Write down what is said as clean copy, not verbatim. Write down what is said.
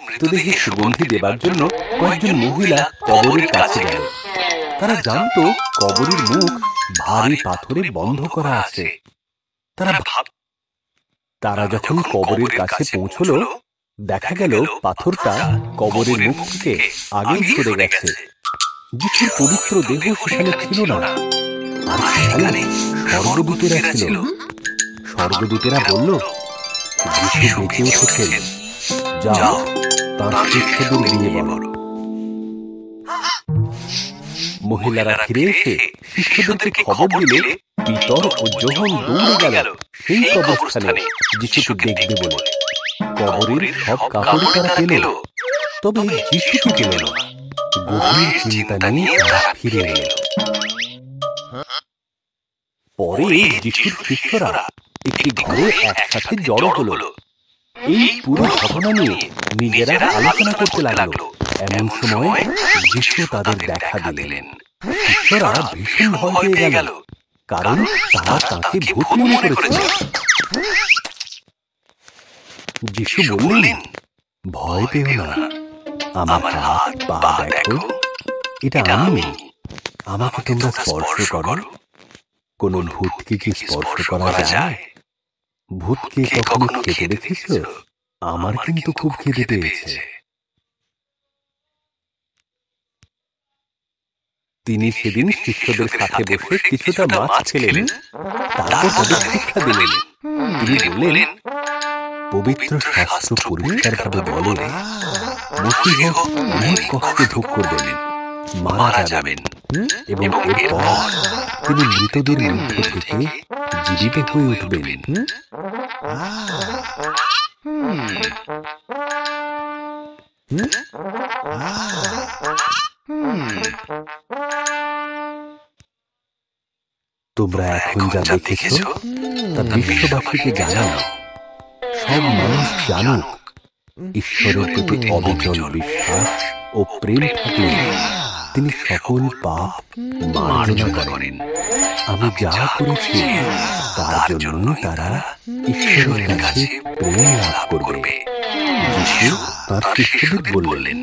মৃতদেহে সুগন্ধি দেবার জন্য কয়েকজন মহিলা কবরের কাছে গেল। তারা জানতো কবরের মুখ ভারী পাথরে বন্ধ করা আছে। তারা যখন কবরের কাছে পৌঁছল, দেখা গেল পাথরটা কবরের মুখ থেকে আগেই সরে গেছে। যিশুর পবিত্র দেহ সেখানে ছিল না, আর সেখানে স্বর্গদূতেরা ছিল। স্বর্গদূতেরা বলল, যিশু বেঁচে উঠেছেন, যাও তাঁর শিষ্যদের নিয়ে বলো। মহিলারা ফিরে এসে শিষ্যদেরকে খবর দিলে পিতর ও যোহন দৌড়ে গেল সেই কবরস্থানে যিশুকে দেখবে বলে। কবরের সব কাপড় তারা পেল, তবে যিশুকে পেল না। গভীর চিন্তা নিয়ে তারা ফিরে এল। পরে যিশুর শিষ্যরা একটি ঘরে একসাথে জড়ো হলো। এই পুরো ঘটনা নিয়ে নিজেরা আলোচনা করতে লাগলো। এমন সময় যিশু তাদের দেখা দিলেন। শিষ্যরা ভীষণ ভয় পেয়ে গেল, কারণ তারা তাকে ভূত মনে করেছিল। যিশু বললেন, ভয় পেও না, আমার হাত পা দেখো, এটা আমি। আমাকে তোমরা স্পর্শ করো। কোন ভূতকে কি স্পর্শ করা যায়? ভূতকে কখনো খেতে দেখেছ? আমার কিন্তু খুব খেতে পেয়েছে। তিনি সেদিন শিষ্যদের সাথে বসে কিছুটা মাছ খেলেন, তারপর তাদের শিক্ষা দিলেন। তিনি বললেন, পবিত্র শাস্ত্র পরিষ্কারভাবে বলে, মসীহ অনেক কষ্ট ভোগ করবেন, মারা যাবেন, এবং এরপর তিনি মৃতদের মধ্য থেকে জীবিত হয়ে উঠবেন। তোমরা এখন যা দেখেছ তা বিশ্ববাসীকে জানাও। সব মানুষ জানুক, ঈশ্বরের প্রতি অবিচল বিশ্বাস ও প্রেম থাকলে তিনি সকল পাপ মার্জনা করেন। আমি যা করেছি তার জন্য তারা ঈশ্বরের কাছে প্রেম লাভ করবে। যিশু তার শিষ্যদের বললেন,